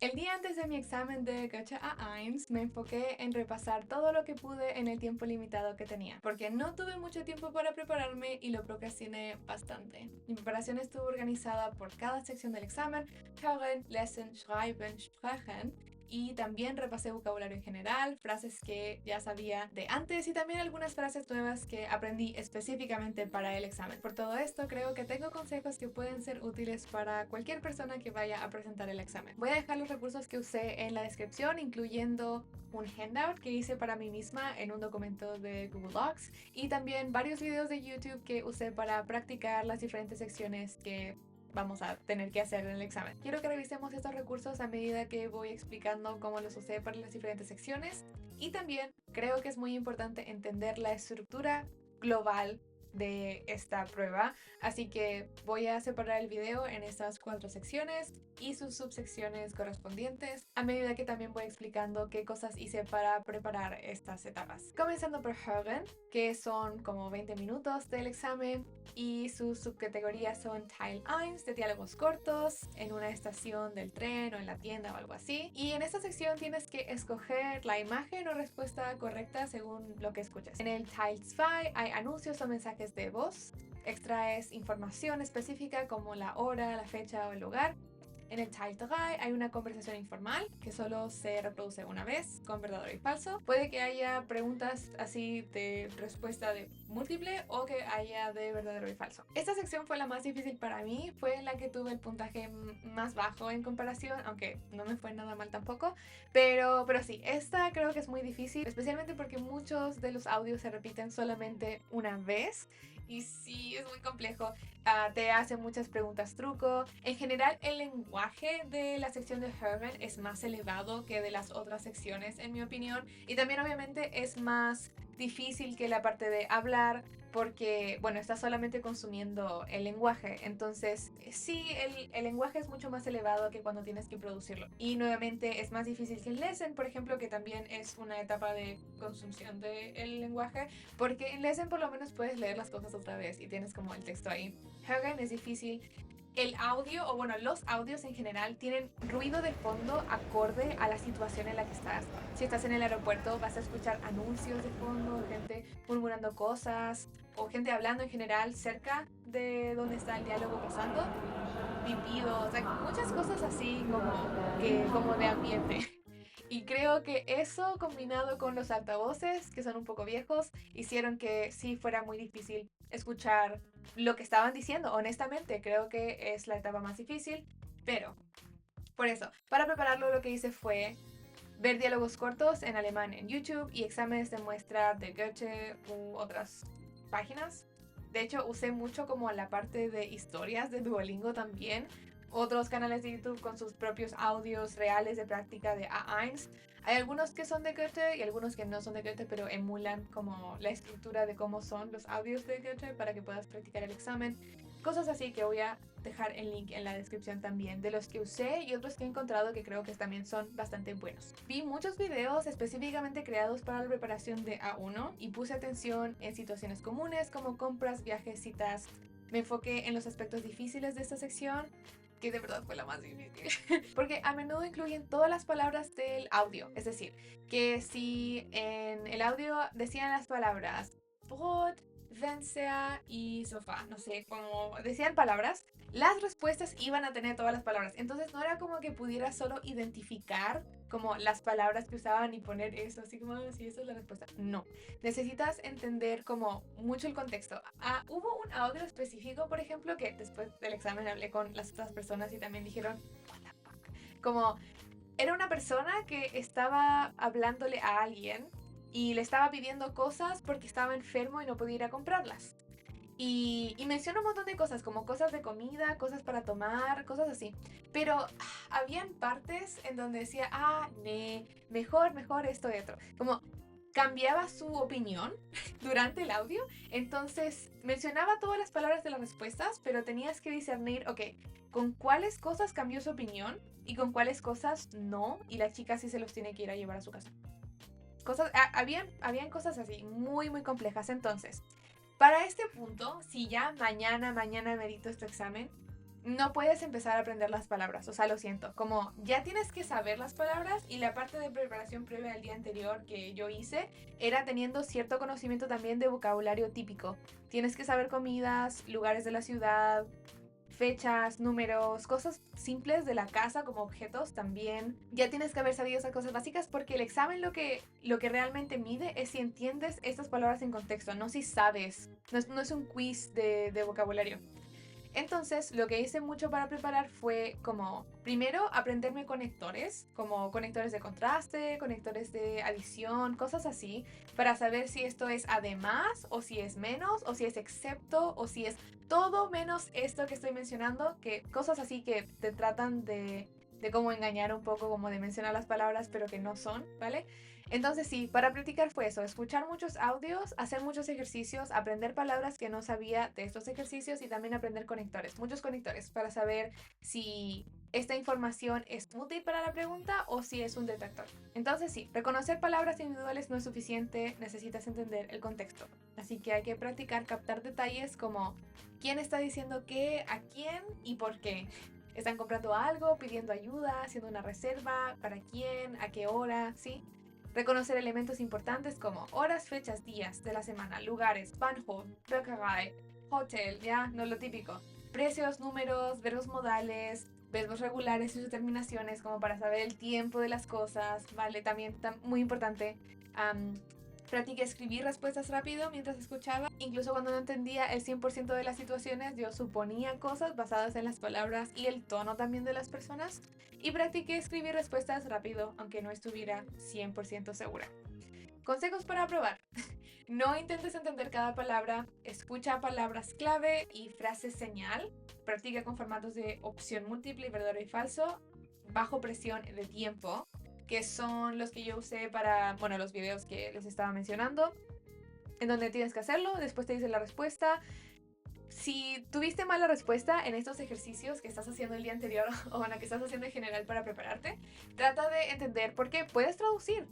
El día antes de mi examen de Goethe A1 me enfoqué en repasar todo lo que pude en el tiempo limitado que tenía, porque no tuve mucho tiempo para prepararme y lo procrastiné bastante. Mi preparación estuvo organizada por cada sección del examen: Hören, Lesen, Schreiben, Sprechen. Y también repasé vocabulario en general, frases que ya sabía de antes y también algunas frases nuevas que aprendí específicamente para el examen. Por todo esto, creo que tengo consejos que pueden ser útiles para cualquier persona que vaya a presentar el examen. Voy a dejar los recursos que usé en la descripción, incluyendo un handout que hice para mí misma en un documento de Google Docs y también varios videos de YouTube que usé para practicar las diferentes secciones que vamos a tener que hacer en el examen. Quiero que revisemos estos recursos a medida que voy explicando cómo los usé para las diferentes secciones y también creo que es muy importante entender la estructura global de esta prueba, así que voy a separar el video en estas 4 secciones y sus subsecciones correspondientes a medida que también voy explicando qué cosas hice para preparar estas etapas. Comenzando por Hören, que son como 20 minutos del examen y sus subcategorías son Teil 1 de diálogos cortos en una estación del tren o en la tienda o algo así, y en esta sección tienes que escoger la imagen o respuesta correcta según lo que escuchas. En el Teil 2 hay anuncios o mensajes de voz, extraes información específica como la hora, la fecha o el lugar. En el Teil 3 hay una conversación informal que solo se reproduce una vez, con verdadero y falso. Puede que haya preguntas así de respuesta de múltiple o que haya de verdadero y falso. Esta sección fue la más difícil para mí, fue la que tuve el puntaje más bajo en comparación, aunque no me fue nada mal tampoco. Pero sí, esta creo que es muy difícil, especialmente porque muchos de los audios se repiten solamente una vez. Y sí, es muy complejo. Te hace muchas preguntas truco. En general, el lenguaje de la sección de Hören es más elevado que de las otras secciones, en mi opinión. Y también, obviamente, es más difícil que la parte de hablar porque, bueno, estás solamente consumiendo el lenguaje. Entonces, sí, el lenguaje es mucho más elevado que cuando tienes que producirlo. Y nuevamente es más difícil que el Lesen, por ejemplo, que también es una etapa de consumición del lenguaje, porque en Lesen por lo menos puedes leer las cosas otra vez y tienes como el texto ahí. Hören es difícil. El audio, o bueno, los audios en general tienen ruido de fondo acorde a la situación en la que estás. Si estás en el aeropuerto vas a escuchar anuncios de fondo, gente murmurando cosas o gente hablando en general cerca de donde está el diálogo pasando. Pitidos, o sea, muchas cosas así como de ambiente. Y creo que eso, combinado con los altavoces, que son un poco viejos, hicieron que sí fuera muy difícil escuchar lo que estaban diciendo. Honestamente, creo que es la etapa más difícil, pero por eso, para prepararlo lo que hice fue ver diálogos cortos en alemán en YouTube y exámenes de muestra de Goethe u otras páginas. De hecho, usé mucho como la parte de historias de Duolingo también. Otros canales de YouTube con sus propios audios reales de práctica de A1. Hay algunos que son de Goethe y algunos que no son de Goethe, pero emulan como la estructura de cómo son los audios de Goethe para que puedas practicar el examen. Cosas así que voy a dejar el link en la descripción también de los que usé y otros que he encontrado que creo que también son bastante buenos. Vi muchos videos específicamente creados para la preparación de A1 y puse atención en situaciones comunes como compras, viajes, citas. Me enfoqué en los aspectos difíciles de esta sección, que de verdad fue la más difícil, porque a menudo incluyen todas las palabras del audio. Es decir, que si en el audio decían las palabras Brot, Fernseher y sofá, no sé, como decían palabras, las respuestas iban a tener todas las palabras. Entonces no era como que pudieras solo identificar como las palabras que usaban y poner eso, así como si esa es la respuesta. No, necesitas entender como mucho el contexto. Hubo un audio específico, por ejemplo, que después del examen hablé con las otras personas y también dijeron, what the fuck, como era una persona que estaba hablándole a alguien y le estaba pidiendo cosas porque estaba enfermo y no podía ir a comprarlas. Y menciona un montón de cosas, como cosas de comida, cosas para tomar, cosas así. Pero habían partes en donde decía, mejor esto y otro. Como cambiaba su opinión durante el audio. Entonces mencionaba todas las palabras de las respuestas, pero tenías que discernir, ok, con cuáles cosas cambió su opinión y con cuáles cosas no. Y la chica sí se los tiene que ir a llevar a su casa. Habían cosas así, muy, muy complejas. Entonces, para este punto, si ya mañana merito este examen, no puedes empezar a aprender las palabras, o sea, lo siento, como ya tienes que saber las palabras y la parte de preparación previa al día anterior que yo hice era teniendo cierto conocimiento también de vocabulario típico. Tienes que saber comidas, lugares de la ciudad, fechas, números, cosas simples de la casa como objetos también. Ya tienes que haber sabido esas cosas básicas porque el examen lo que realmente mide es si entiendes estas palabras en contexto, no si sabes. No es un quiz de vocabulario. Entonces, lo que hice mucho para preparar fue como, primero, aprenderme conectores, como conectores de contraste, conectores de adición, cosas así, para saber si esto es además, o si es menos, o si es excepto, o si es todo menos esto que estoy mencionando, que cosas así que te tratan de cómo engañar un poco, como de mencionar las palabras, pero que no son, ¿vale? Entonces sí, para practicar fue eso, escuchar muchos audios, hacer muchos ejercicios, aprender palabras que no sabía de estos ejercicios y también aprender conectores, muchos conectores, para saber si esta información es útil para la pregunta o si es un detractor. Entonces sí, reconocer palabras individuales no es suficiente, necesitas entender el contexto. Así que hay que practicar captar detalles como quién está diciendo qué, a quién y por qué. ¿Están comprando algo, pidiendo ayuda, haciendo una reserva? ¿Para quién? ¿A qué hora? ¿Sí? Reconocer elementos importantes como horas, fechas, días de la semana, lugares, Bahnhof, Bäckerei, hotel, ya, no lo típico. Precios, números, verbos modales, verbos regulares y sus terminaciones como para saber el tiempo de las cosas, ¿vale? También muy importante. Practiqué escribir respuestas rápido mientras escuchaba. Incluso cuando no entendía el 100% de las situaciones, yo suponía cosas basadas en las palabras y el tono también de las personas. Y practiqué escribir respuestas rápido, aunque no estuviera 100% segura. Consejos para aprobar. No intentes entender cada palabra, escucha palabras clave y frases señal. Practica con formatos de opción múltiple y verdadero y falso, bajo presión de tiempo, que son los que yo usé para, bueno, los videos que les estaba mencionando, en donde tienes que hacerlo, después te dice la respuesta. Si tuviste mala respuesta en estos ejercicios que estás haciendo el día anterior o bueno, que estás haciendo en general para prepararte, trata de entender por qué. Puedes traducir,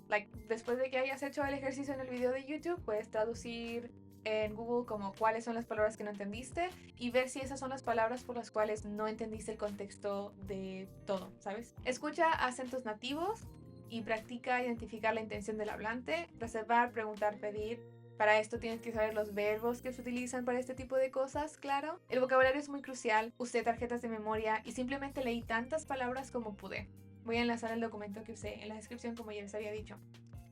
después de que hayas hecho el ejercicio en el video de YouTube, puedes traducir en Google como cuáles son las palabras que no entendiste y ver si esas son las palabras por las cuales no entendiste el contexto de todo, ¿sabes? Escucha acentos nativos y practica identificar la intención del hablante, reservar, preguntar, pedir. Para esto tienes que saber los verbos que se utilizan para este tipo de cosas, claro. El vocabulario es muy crucial, usé tarjetas de memoria y simplemente leí tantas palabras como pude. Voy a enlazar el documento que usé en la descripción como ya les había dicho.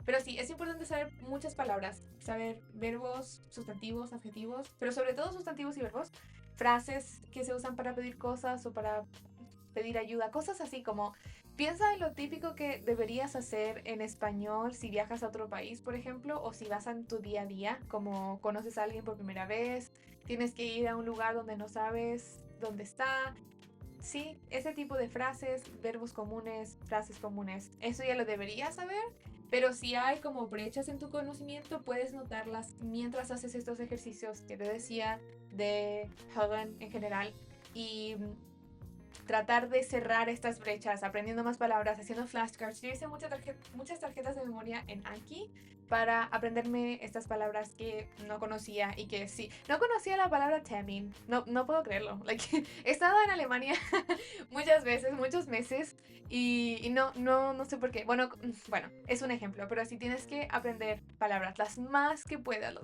Pero sí, es importante saber muchas palabras, saber verbos, sustantivos, adjetivos, pero sobre todo sustantivos y verbos, frases que se usan para pedir cosas o para pedir ayuda, cosas así como piensa en lo típico que deberías hacer en español si viajas a otro país, por ejemplo, o si vas en tu día a día, como conoces a alguien por primera vez, tienes que ir a un lugar donde no sabes dónde está. Sí, ese tipo de frases, verbos comunes, frases comunes, eso ya lo deberías saber, pero si hay como brechas en tu conocimiento, puedes notarlas mientras haces estos ejercicios que te decía de Helen en general y tratar de cerrar estas brechas, aprendiendo más palabras, haciendo flashcards. Yo hice muchas tarjetas de memoria en Anki para aprenderme estas palabras que no conocía y que sí. No conocía la palabra Termin, no puedo creerlo. He estado en Alemania muchas veces, muchos meses y no sé por qué. Bueno, es un ejemplo, pero si tienes que aprender palabras, las más que puedas,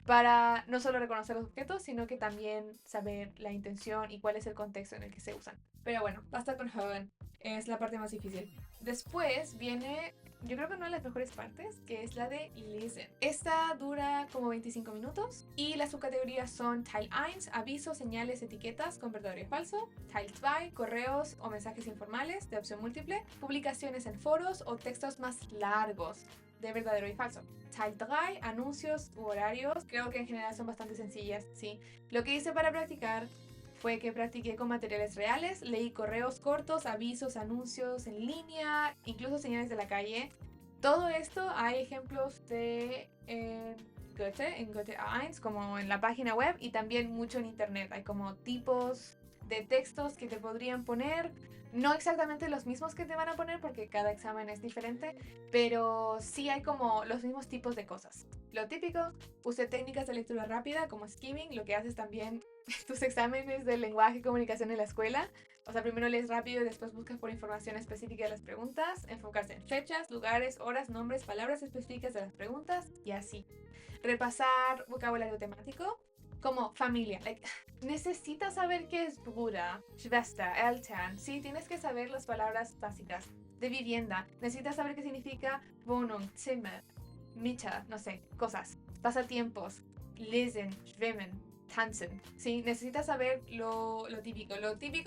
para no solo reconocer los objetos, sino que también saber la intención y cuál es el contexto en el que se usan. Pero bueno, basta con Hören, es la parte más difícil. Después viene, yo creo que una de las mejores partes, que es la de Listen. Esta dura como 25 minutos y las subcategorías son Teil 1, avisos, señales, etiquetas con verdadero y falso. Teil 2, correos o mensajes informales de opción múltiple. Publicaciones en foros o textos más largos de verdadero y falso. Teil 3, anuncios u horarios. Creo que en general son bastante sencillas, sí. Lo que hice para practicar fue que practiqué con materiales reales, leí correos cortos, avisos, anuncios en línea, incluso señales de la calle. Todo esto hay ejemplos de en Goethe A1, como en la página web y también mucho en internet. Hay como tipos de textos que te podrían poner. No exactamente los mismos que te van a poner porque cada examen es diferente, pero sí hay como los mismos tipos de cosas. Lo típico, use técnicas de lectura rápida como skimming, lo que haces también tus exámenes de lenguaje y comunicación en la escuela. O sea, primero lees rápido y después buscas por información específica de las preguntas, enfocarse en fechas, lugares, horas, nombres, palabras específicas de las preguntas y así. Repasar vocabulario temático como familia. Necesitas saber qué es Bruder, Schwester, Eltern. Sí, tienes que saber las palabras básicas de vivienda. Necesitas saber qué significa Wohnung, Zimmer, Mieter, no sé, cosas. Pasatiempos, lesen, schwimmen, tanzen. Sí, necesitas saber lo típico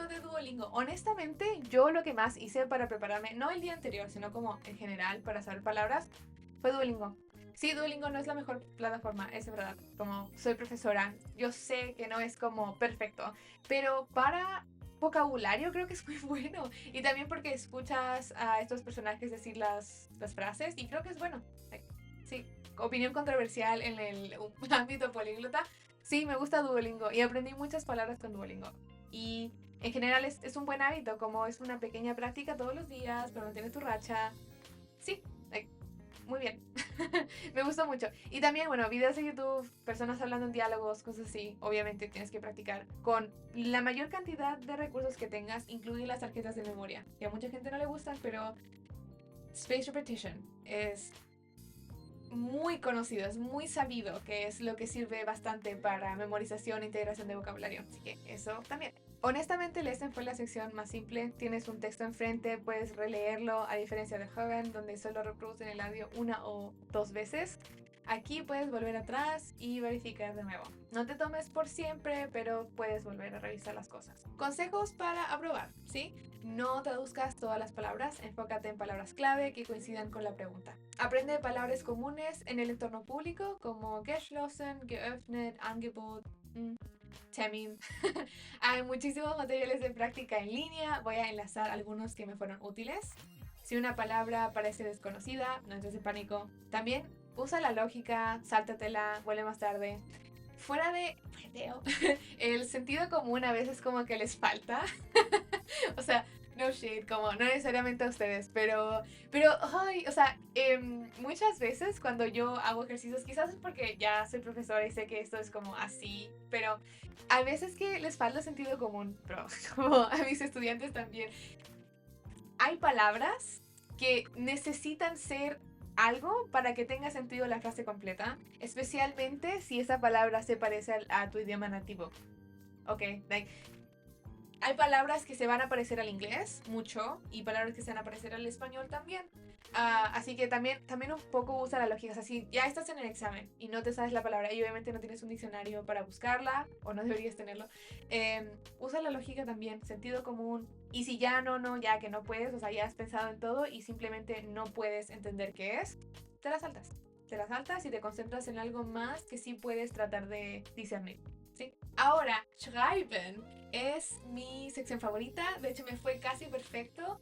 de Duolingo. Honestamente, yo lo que más hice para prepararme, no el día anterior, sino como en general para saber palabras, fue Duolingo. Sí, Duolingo no es la mejor plataforma, es verdad. Como soy profesora, yo sé que no es como perfecto, pero para vocabulario creo que es muy bueno. Y también porque escuchas a estos personajes decir las frases y creo que es bueno. Sí, opinión controversial en el ámbito políglota. Sí, me gusta Duolingo y aprendí muchas palabras con Duolingo. Y en general es un buen hábito, como es una pequeña práctica todos los días, pero mantienes tu racha. Sí, muy bien. Me gustó mucho. Y también, bueno, videos de YouTube, personas hablando en diálogos, cosas así. Obviamente tienes que practicar con la mayor cantidad de recursos que tengas, incluye las tarjetas de memoria, que a mucha gente no le gustan, pero Spaced Repetition es muy conocido, es muy sabido, que es lo que sirve bastante para memorización e integración de vocabulario. Así que eso también. Honestamente, Lesson fue la sección más simple. Tienes un texto enfrente, puedes releerlo, a diferencia de Hogan, donde solo reproducen el audio una o dos veces. Aquí puedes volver atrás y verificar de nuevo. No te tomes por siempre, pero puedes volver a revisar las cosas. Consejos para aprobar, ¿sí? No traduzcas todas las palabras, enfócate en palabras clave que coincidan con la pregunta. Aprende palabras comunes en el entorno público como geschlossen, geöffnet, Angebot, Termin. Hay muchísimos materiales de práctica en línea. Voy a enlazar algunos que me fueron útiles. Si una palabra parece desconocida, no entres en pánico. También usa la lógica, sáltatela, vuelve más tarde. Fuera de el sentido común a veces como que les falta. O sea, no shade, como no necesariamente a ustedes, ay, o sea, muchas veces cuando yo hago ejercicios, quizás es porque ya soy profesora y sé que esto es como así, pero hay veces que les falta sentido común, pero como a mis estudiantes también. Hay palabras que necesitan ser algo para que tenga sentido la frase completa, especialmente si esa palabra se parece a tu idioma nativo. Ok, like, hay palabras que se van a parecer al inglés mucho y palabras que se van a parecer al español también. Así que también un poco usa la lógica. O sea, si ya estás en el examen y no te sabes la palabra y obviamente no tienes un diccionario para buscarla o no deberías tenerlo, usa la lógica también, sentido común. Y si ya ya que no puedes, o sea, ya has pensado en todo y simplemente no puedes entender qué es, te la saltas. Te la saltas y te concentras en algo más que sí puedes tratar de discernir. ¿Sí? Ahora, Schreiben es mi sección favorita. De hecho, me fue casi perfecto.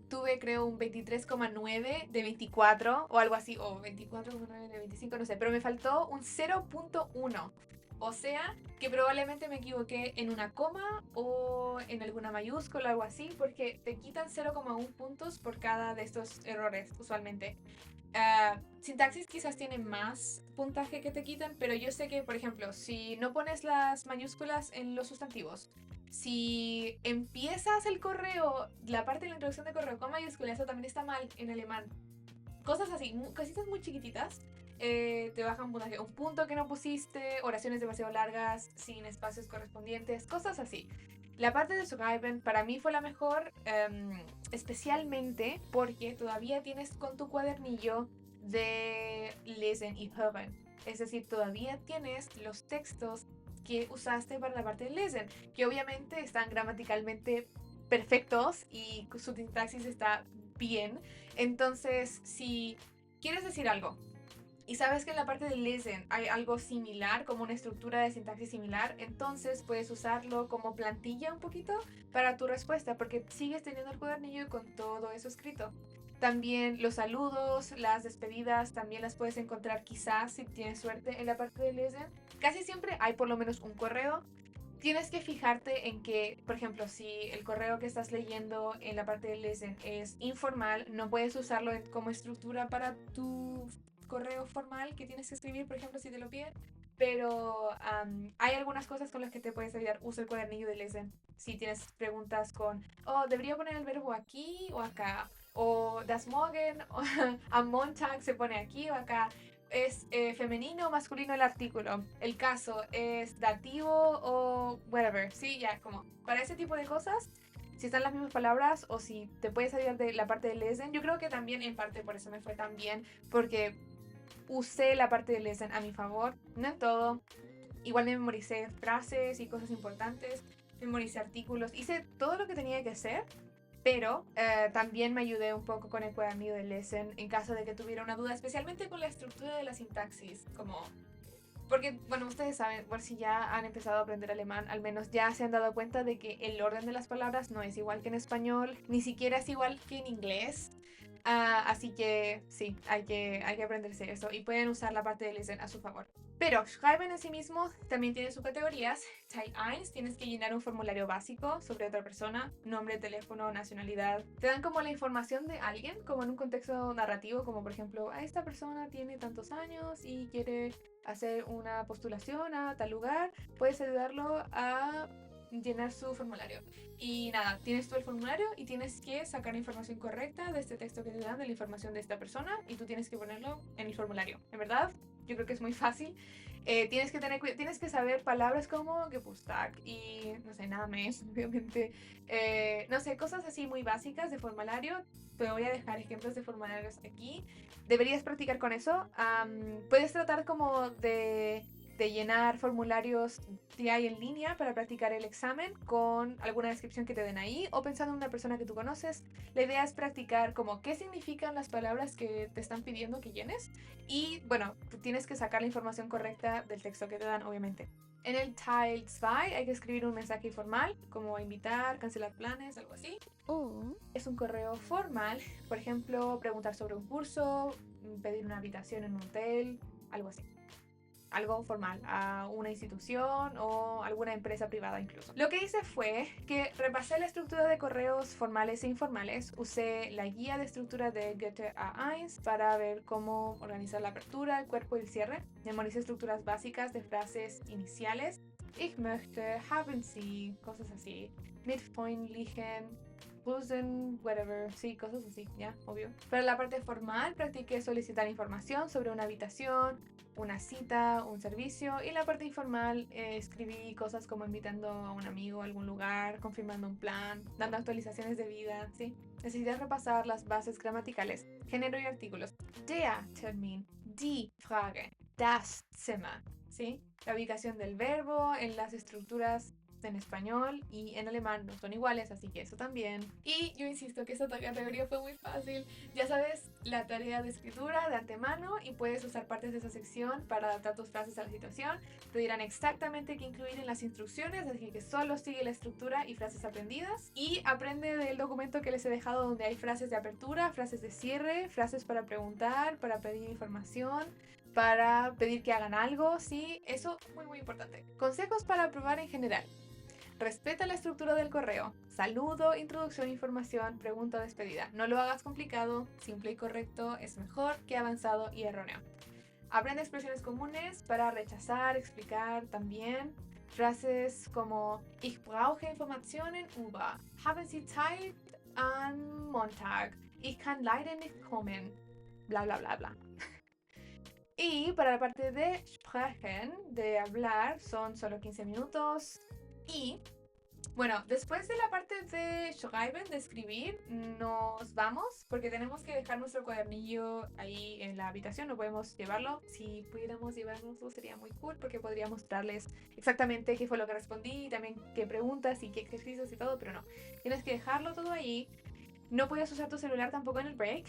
Tuve, creo, un 23,9 de 24 o algo así. O 24,9 de 25, no sé. Pero me faltó un 0,1. O sea, que probablemente me equivoqué en una coma o en alguna mayúscula o algo así. Porque te quitan 0,1 puntos por cada de estos errores, usualmente. Sintaxis quizás tiene más puntaje que te quitan, pero yo sé que, por ejemplo, si no pones las mayúsculas en los sustantivos, si empiezas el correo, la parte de la introducción de correo con mayúsculas, eso también está mal en alemán. Cosas así, cositas muy chiquititas, te bajan puntaje. Un punto que no pusiste, oraciones demasiado largas, sin espacios correspondientes, cosas así. La parte de Schreiben para mí fue la mejor, especialmente porque todavía tienes con tu cuadernillo de Lesen y Hören. Es decir, todavía tienes los textos que usaste para la parte de Lesen, que obviamente están gramaticalmente perfectos y su sintaxis está bien. Entonces, si quieres decir algo y sabes que en la parte de listen hay algo similar, como una estructura de sintaxis similar, entonces puedes usarlo como plantilla un poquito para tu respuesta, porque sigues teniendo el cuadernillo con todo eso escrito. También los saludos, las despedidas, también las puedes encontrar quizás, si tienes suerte, en la parte de listen. Casi siempre hay por lo menos un correo. tienes que fijarte en que, por ejemplo, si el correo que estás leyendo en la parte de listen es informal, no puedes usarlo como estructura para tu correo formal que tienes que escribir, por ejemplo, si te lo piden. Pero hay algunas cosas con las que te puedes ayudar. Usa el cuadernillo de listen. Si tienes preguntas con, oh, debería poner el verbo aquí o acá. O das morgen, o am Montag se pone aquí o acá. Es femenino o masculino el artículo. El caso es dativo o whatever. Sí, ya, como para ese tipo de cosas, si están las mismas palabras o si te puedes ayudar de la parte de listen. Yo creo que también en parte por eso me fue tan bien, porque usé la parte de listen a mi favor. No en todo. Igual me memoricé frases y cosas importantes, memoricé artículos, hice todo lo que tenía que hacer, pero también me ayudé un poco con el cuadernillo de lesson en caso de que tuviera una duda, especialmente con la estructura de la sintaxis, como... Porque, bueno, ustedes saben, por si ya han empezado a aprender alemán, al menos ya se han dado cuenta de que el orden de las palabras no es igual que en español, ni siquiera es igual que en inglés. Así que sí, hay que aprenderse eso y pueden usar la parte de listen a su favor. Pero Schreiben en sí mismo también tiene sus categorías. Teil 1, tienes que llenar un formulario básico sobre otra persona, nombre, teléfono, nacionalidad. Te dan como la información de alguien, como en un contexto narrativo, como por ejemplo, a esta persona tiene tantos años y quiere hacer una postulación a tal lugar. Puedes ayudarlo a llenar su formulario. Y nada, tienes tú el formulario y tienes que sacar la información correcta de este texto que te dan, de la información de esta persona, y tú tienes que ponerlo en el formulario. En verdad, yo creo que es muy fácil. Tienes que saber palabras como Geburtstag y no sé, nada más, obviamente. No sé, cosas así muy básicas de formulario. Te voy a dejar ejemplos de formularios aquí. Deberías practicar con eso. Puedes tratar como de llenar formularios que hay en línea para practicar el examen con alguna descripción que te den ahí o pensando en una persona que tú conoces. La idea es practicar como qué significan las palabras que te están pidiendo que llenes y bueno, tienes que sacar la información correcta del texto que te dan, obviamente. En el Teil 2 hay que escribir un mensaje informal, como invitar, cancelar planes, algo así. Es un correo formal, por ejemplo, preguntar sobre un curso, pedir una habitación en un hotel, algo así. Algo formal, a una institución o alguna empresa privada incluso. Lo que hice fue que repasé la estructura de correos formales e informales, usé la guía de estructura de Goethe A1 para ver cómo organizar la apertura, el cuerpo y el cierre. Memoricé estructuras básicas de frases iniciales. Ich möchte, haben Sie, cosas así. Mit freundlichen Busen, whatever, sí, cosas así, ya, obvio. Para la parte formal, practiqué solicitar información sobre una habitación, una cita, un servicio. Y la parte informal, escribí cosas como invitando a un amigo a algún lugar, confirmando un plan, dando actualizaciones de vida, ¿sí? Necesitas repasar las bases gramaticales, género y artículos. Der Termin, die Frage, das Zimmer, ¿sí? La ubicación del verbo en las estructuras en español y en alemán no son iguales, así que eso también. Y yo insisto que esta categoría fue muy fácil. Ya sabes la tarea de escritura de antemano y puedes usar partes de esa sección para adaptar tus frases a la situación. Te dirán exactamente qué incluir en las instrucciones, así que solo sigue la estructura y frases aprendidas. Y aprende del documento que les he dejado donde hay frases de apertura, frases de cierre, frases para preguntar, para pedir información, para pedir que hagan algo, sí, eso muy muy importante. Consejos para aprobar en general. Respeta la estructura del correo. Saludo, introducción, información, pregunta o despedida. No lo hagas complicado, simple y correcto es mejor que avanzado y erróneo. Aprende expresiones comunes para rechazar, explicar también. Frases como Ich brauche Informationen über. Haben Sie Zeit am Montag? Ich kann leider nicht kommen. Bla bla bla bla. Y para la parte de sprechen, de hablar, son solo 15 minutos. Y bueno, después de la parte de schreiben, de escribir, nos vamos porque tenemos que dejar nuestro cuadernillo ahí en la habitación, no podemos llevarlo. Si pudiéramos llevárnoslo sería muy cool porque podría mostrarles exactamente qué fue lo que respondí y también qué preguntas y qué ejercicios y todo, pero no. Tienes que dejarlo todo ahí. No puedes usar tu celular tampoco en el break.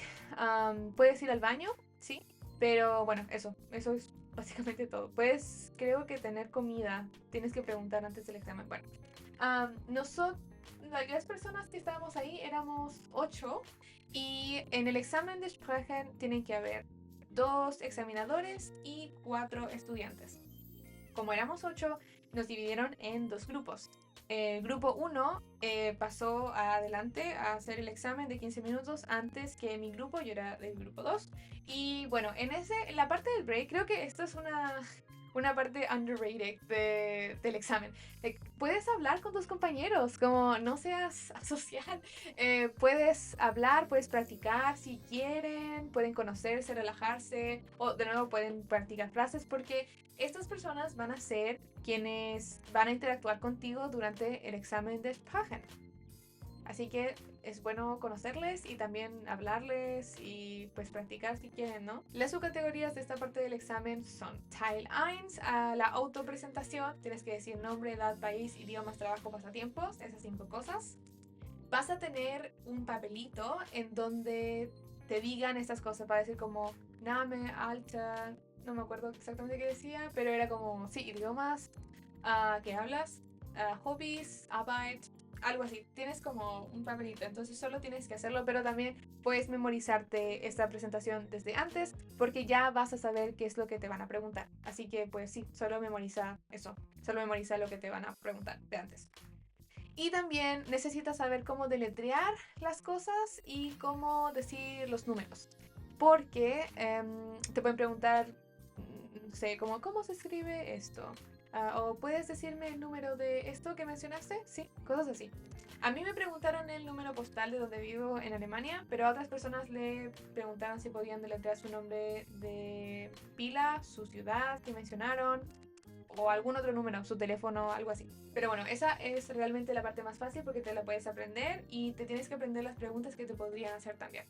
Puedes ir al baño, sí, pero bueno, eso es básicamente todo. Puedes, creo que tener comida, tienes que preguntar antes del examen. Bueno, nosotros, las personas que estábamos ahí éramos 8 y en el examen de Sprechen tienen que haber 2 examinadores y 4 estudiantes. Como éramos 8, nos dividieron en 2 grupos. El grupo 1 pasó adelante a hacer el examen de 15 minutos antes que mi grupo, yo era del grupo 2. Y bueno, en la parte del break, creo que esto es una parte underrated del examen. Puedes hablar con tus compañeros, como no seas asocial. Puedes hablar, puedes practicar si quieren, pueden conocerse, relajarse, o de nuevo pueden practicar frases, porque estas personas van a ser quienes van a interactuar contigo durante el examen de Sprachen. Así que es bueno conocerles y también hablarles y pues practicar si quieren, ¿no? Las subcategorías de esta parte del examen son Teil 1, la autopresentación. Tienes que decir nombre, edad, país, idiomas, trabajo, pasatiempos, esas 5 cosas. Vas a tener un papelito en donde te digan estas cosas, para decir como Name, Alter, no me acuerdo exactamente qué decía, pero era como, sí, idiomas, ¿qué hablas? Hobbies, Arbeit, algo así. Tienes como un papelito, entonces solo tienes que hacerlo, pero también puedes memorizarte esta presentación desde antes, porque ya vas a saber qué es lo que te van a preguntar. Así que pues sí, solo memoriza eso, solo memoriza lo que te van a preguntar de antes. Y también necesitas saber cómo deletrear las cosas y cómo decir los números. Porque te pueden preguntar, no sé, como, ¿cómo se escribe esto? O ¿puedes decirme el número de esto que mencionaste? Sí, cosas así. A mí me preguntaron el número postal de donde vivo en Alemania, pero a otras personas le preguntaron si podían deletrear su nombre de pila, su ciudad que mencionaron, o algún otro número, su teléfono, algo así. Pero bueno, esa es realmente la parte más fácil porque te la puedes aprender y te tienes que aprender las preguntas que te podrían hacer también.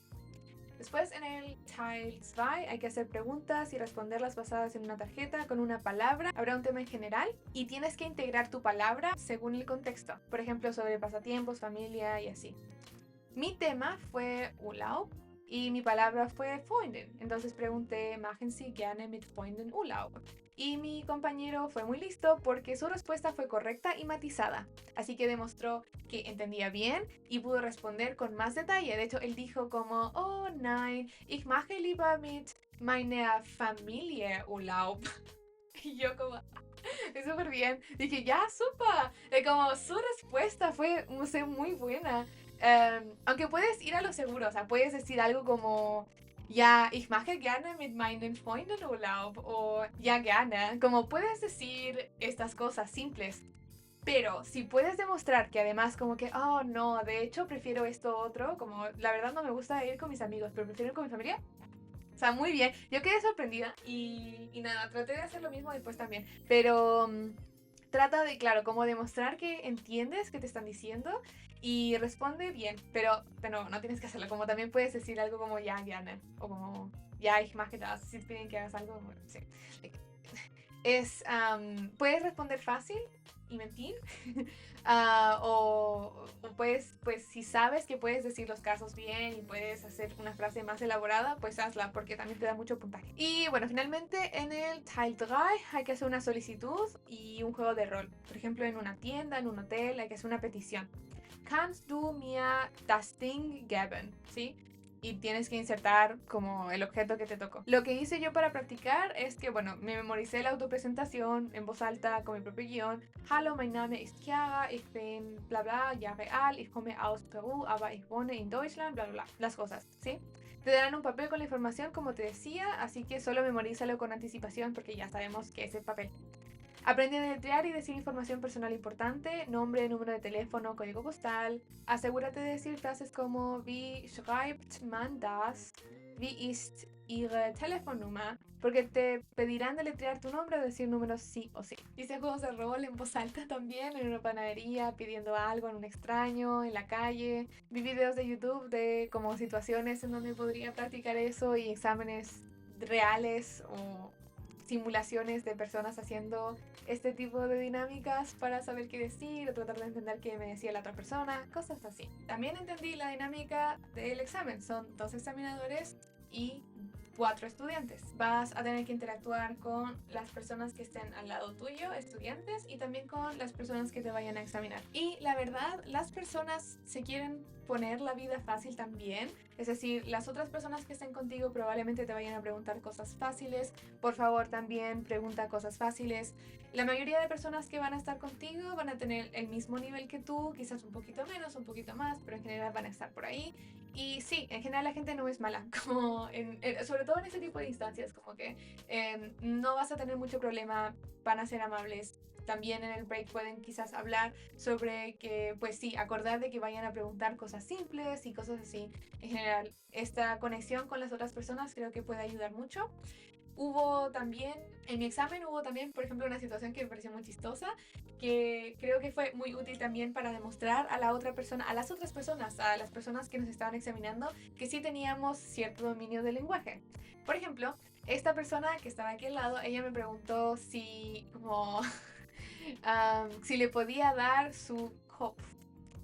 Después en el Teil 2 hay que hacer preguntas y responderlas basadas en una tarjeta con una palabra. Habrá un tema en general y tienes que integrar tu palabra según el contexto. Por ejemplo, sobre pasatiempos, familia y así. Mi tema fue Urlaub y mi palabra fue Freundin. Entonces pregunté, ¿machen Sie gerne mit Freunden Urlaub? Y mi compañero fue muy listo porque su respuesta fue correcta y matizada. Así que demostró que entendía bien y pudo responder con más detalle. De hecho, él dijo como, oh nein, ich mache lieber mit meiner Familie Urlaub. Y yo como, es súper bien. Dije, ya, súper. Como su respuesta fue, no sé, muy buena. Aunque puedes ir a lo seguro, o sea, puedes decir algo como, ja, ich mache gerne mit meinen Freunden Urlaub o ja, gerne. Como puedes decir estas cosas simples. Pero si puedes demostrar que además como que, oh no, de hecho prefiero esto otro, como la verdad no me gusta ir con mis amigos, pero prefiero ir con mi familia. O sea, muy bien. Yo quedé sorprendida y nada, traté de hacer lo mismo después también. Pero trata de, claro, como demostrar que entiendes qué te están diciendo y responde bien. Pero de nuevo, no tienes que hacerlo. Como también puedes decir algo como ya, gerne. O como ya, ich mache das. Si te piden que hagas algo, bueno, sí. Puedes responder fácil y mentir. O puedes, pues si sabes que puedes decir los casos bien y puedes hacer una frase más elaborada, pues hazla porque también te da mucho puntaje. Y bueno, finalmente en el Teil 3 hay que hacer una solicitud y un juego de rol. Por ejemplo, en una tienda, en un hotel, hay que hacer una petición. Kannst du mir das Ding geben? ¿Sí? Y tienes que insertar como el objeto que te tocó. Lo que hice yo para practicar es que, bueno, me memoricé la autopresentación en voz alta con mi propio guión. Hallo, mein Name ist Chiara, ich bin bla bla, Jahre alt, ich komme aus Perú, aber ich wohne in Deutschland, bla bla bla. Las cosas, ¿sí? Te darán un papel con la información, como te decía, así que solo memorízalo con anticipación porque ya sabemos que es el papel. Aprende a deletrear y decir información personal importante, nombre, número de teléfono, código postal. Asegúrate de decir frases como Wie schreibt man das? Wie ist Ihre Telefonnummer? Porque te pedirán deletrear tu nombre o decir números sí o sí. Hice juegos de rol en voz alta también, en una panadería, pidiendo algo en un extraño, en la calle. Vi videos de YouTube de como situaciones en donde podría practicar eso y exámenes reales o simulaciones de personas haciendo este tipo de dinámicas para saber qué decir o tratar de entender qué me decía la otra persona, cosas así. También entendí la dinámica del examen. Son 2 examinadores y 4 estudiantes. Vas a tener que interactuar con las personas que estén al lado tuyo, estudiantes, y también con las personas que te vayan a examinar. Y la verdad, las personas se quieren poner la vida fácil también. Es decir, las otras personas que estén contigo probablemente te vayan a preguntar cosas fáciles. Por favor, también pregunta cosas fáciles. La mayoría de personas que van a estar contigo van a tener el mismo nivel que tú, quizás un poquito menos, un poquito más, pero en general van a estar por ahí. Y sí, en general la gente no es mala, como sobre todo en ese tipo de instancias, como que no vas a tener mucho problema, van a ser amables. También en el break pueden quizás hablar sobre que, pues sí, acordar de que vayan a preguntar cosas simples y cosas así. En general, esta conexión con las otras personas creo que puede ayudar mucho. Hubo también, en mi examen hubo también, por ejemplo, una situación que me pareció muy chistosa, que creo que fue muy útil también para demostrar a la otra persona, a las otras personas, a las personas que nos estaban examinando, que sí teníamos cierto dominio del lenguaje. Por ejemplo, esta persona que estaba aquí al lado, ella me preguntó si, como, si le podía dar su Kopf.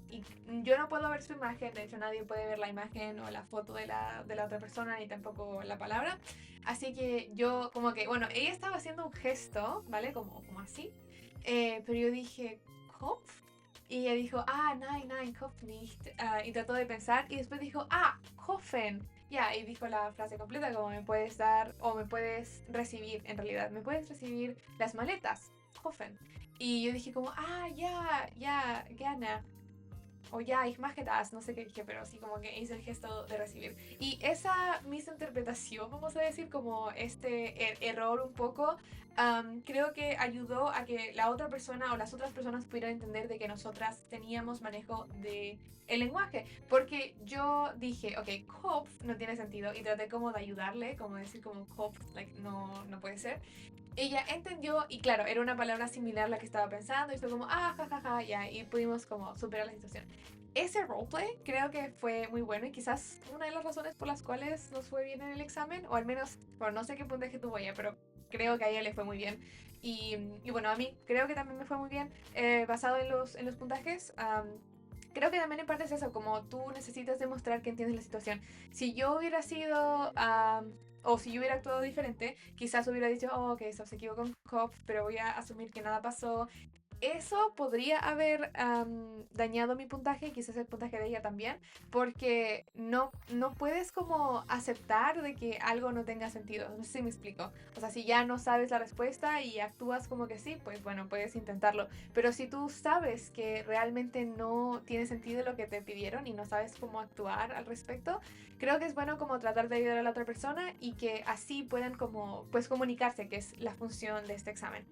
Y yo no puedo ver su imagen, de hecho nadie puede ver la imagen o la foto de la otra persona, ni tampoco la palabra. Así que yo como que, bueno, ella estaba haciendo un gesto, ¿vale? Como así. Pero yo dije, Kopf. Y ella dijo, nein, nein, Kopf nicht. Y trató de pensar y después dijo, Koffen. Ya, y dijo la frase completa como me puedes dar, o me puedes recibir, en realidad, me puedes recibir las maletas, Koffen. Y yo dije como, ya, gerne o ya, ich mache das, no sé qué dije, pero sí como que hice el gesto de recibir. Y esa misinterpretación, vamos a decir, como este error un poco, creo que ayudó a que la otra persona o las otras personas pudieran entender de que nosotras teníamos manejo de el lenguaje. Porque yo dije, ok, Kopf no tiene sentido y traté como de ayudarle, como decir como Kopf, like, no puede ser. Ella entendió y claro, era una palabra similar a la que estaba pensando y fue como, jajaja, ya, y pudimos como superar la situación. Ese roleplay creo que fue muy bueno y quizás una de las razones por las cuales nos fue bien en el examen, o al menos, bueno, no sé qué puntaje tuvo ella, pero creo que a ella le fue muy bien. Y bueno, a mí creo que también me fue muy bien, basado en los puntajes. Creo que también en parte es eso, como tú necesitas demostrar que entiendes la situación. Si yo hubiera sido, o si yo hubiera actuado diferente, quizás hubiera dicho, oh, ok, eso se equivocó con Cop, pero voy a asumir que nada pasó. Eso podría haber dañado mi puntaje, quizás el puntaje de ella también, porque no puedes como aceptar de que algo no tenga sentido. No sé si me explico. O sea, si ya no sabes la respuesta y actúas como que sí, pues bueno, puedes intentarlo. Pero si tú sabes que realmente no tiene sentido lo que te pidieron y no sabes cómo actuar al respecto, creo que es bueno como tratar de ayudar a la otra persona y que así puedan como pues comunicarse, que es la función de este examen.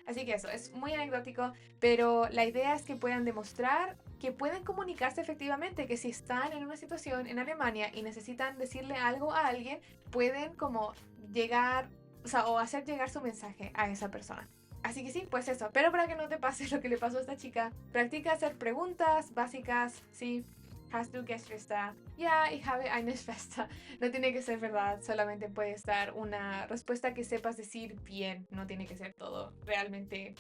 Así que eso, es muy anecdótico, pero la idea es que puedan demostrar que pueden comunicarse efectivamente, que si están en una situación en Alemania y necesitan decirle algo a alguien, pueden como llegar, o sea, o hacer llegar su mensaje a esa persona. Así que sí, pues eso. Pero para que no te pase lo que le pasó a esta chica, practica hacer preguntas básicas, sí. Hast du Geschwister? Ja, ich habe eine Schwester. No tiene que ser verdad, solamente puede estar una respuesta que sepas decir bien. No tiene que ser todo realmente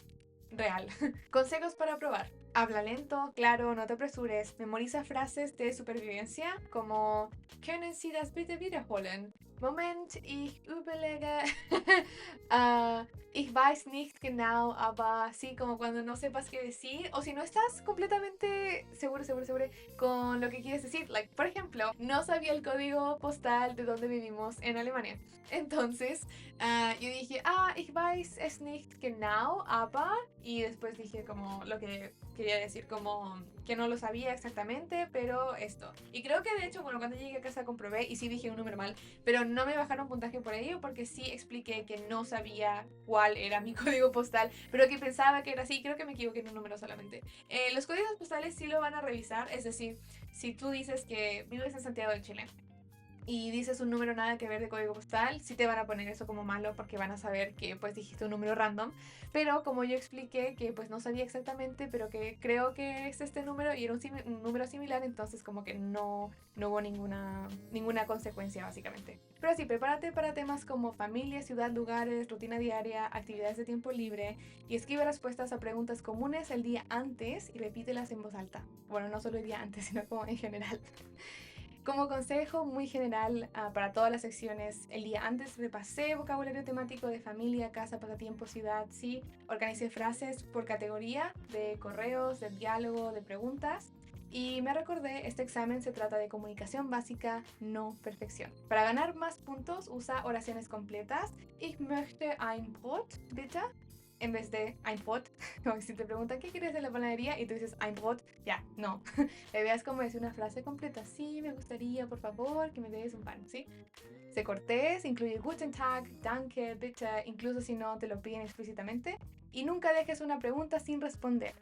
real. Consejos para probar. Habla lento, claro, no te apresures. Memoriza frases de supervivencia como ¿Können Sie das bitte wiederholen? Moment, ich überlege. Ich weiß nicht genau, aber sí, como cuando no sepas qué decir. O si no estás completamente seguro con lo que quieres decir. Like, por ejemplo, no sabía el código postal de donde vivimos en Alemania. Entonces, yo dije, ich weiß es nicht genau, aber... Y después dije como lo que quería decir, como que no lo sabía exactamente, pero esto. Y creo que de hecho, bueno, cuando llegué a casa comprobé y sí dije un número mal, pero no me bajaron puntaje por ello porque sí expliqué que no sabía cuál era mi código postal, pero que pensaba que era así. Creo que me equivoqué en un número solamente. Los códigos postales sí lo van a revisar, es decir, si tú dices que vives en Santiago de Chile y dices un número nada que ver de código postal, sí te van a poner eso como malo porque van a saber que pues dijiste un número random. Pero como yo expliqué que pues no sabía exactamente, pero que creo que es este número y era un número similar, entonces como que no hubo ninguna consecuencia básicamente. Pero sí, prepárate para temas como familia, ciudad, lugares, rutina diaria, actividades de tiempo libre y escribe respuestas a preguntas comunes el día antes y repítelas en voz alta. Bueno, no solo el día antes, sino como en general. Como consejo muy general para todas las secciones, el día antes repasé vocabulario temático de familia, casa, pasatiempo, ciudad, sí. Organicé frases por categoría de correos, de diálogo, de preguntas. Y me recordé, este examen se trata de comunicación básica, no perfección. Para ganar más puntos, usa oraciones completas. Ich möchte ein Brot, bitte. En vez de ein Brot, como que si te preguntan qué quieres de la panadería y tú dices ein Brot, ya, no. La idea es como decir una frase completa. Sí, me gustaría, por favor, que me des un pan, ¿sí? Sé cortés, incluye Guten Tag, Danke, bitte, incluso si no te lo piden explícitamente. Y nunca dejes una pregunta sin responder.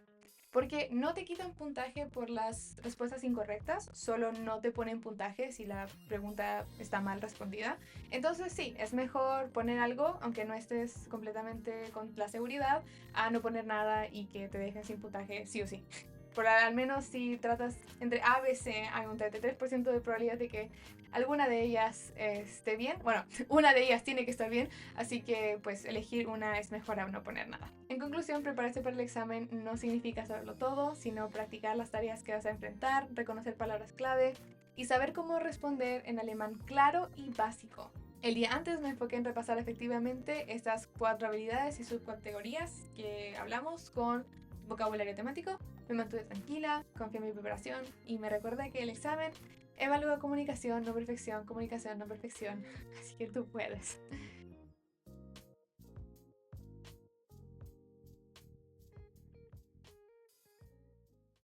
Porque no te quitan puntaje por las respuestas incorrectas, solo no te ponen puntaje si la pregunta está mal respondida. Entonces sí, es mejor poner algo, aunque no estés completamente con la seguridad, a no poner nada y que te dejen sin puntaje sí o sí. Por al menos si tratas entre A y C, hay un 33% de probabilidad de que alguna de ellas esté bien. Bueno, una de ellas tiene que estar bien, así que pues elegir una es mejor a no poner nada. En conclusión, prepararse para el examen no significa saberlo todo, sino practicar las tareas que vas a enfrentar, reconocer palabras clave y saber cómo responder en alemán claro y básico. El día antes me enfoqué en repasar efectivamente estas 4 habilidades y subcategorías que hablamos con vocabulario temático. Me mantuve tranquila, confié en mi preparación y me recordé que el examen evalúa comunicación, no perfección, así que tú puedes.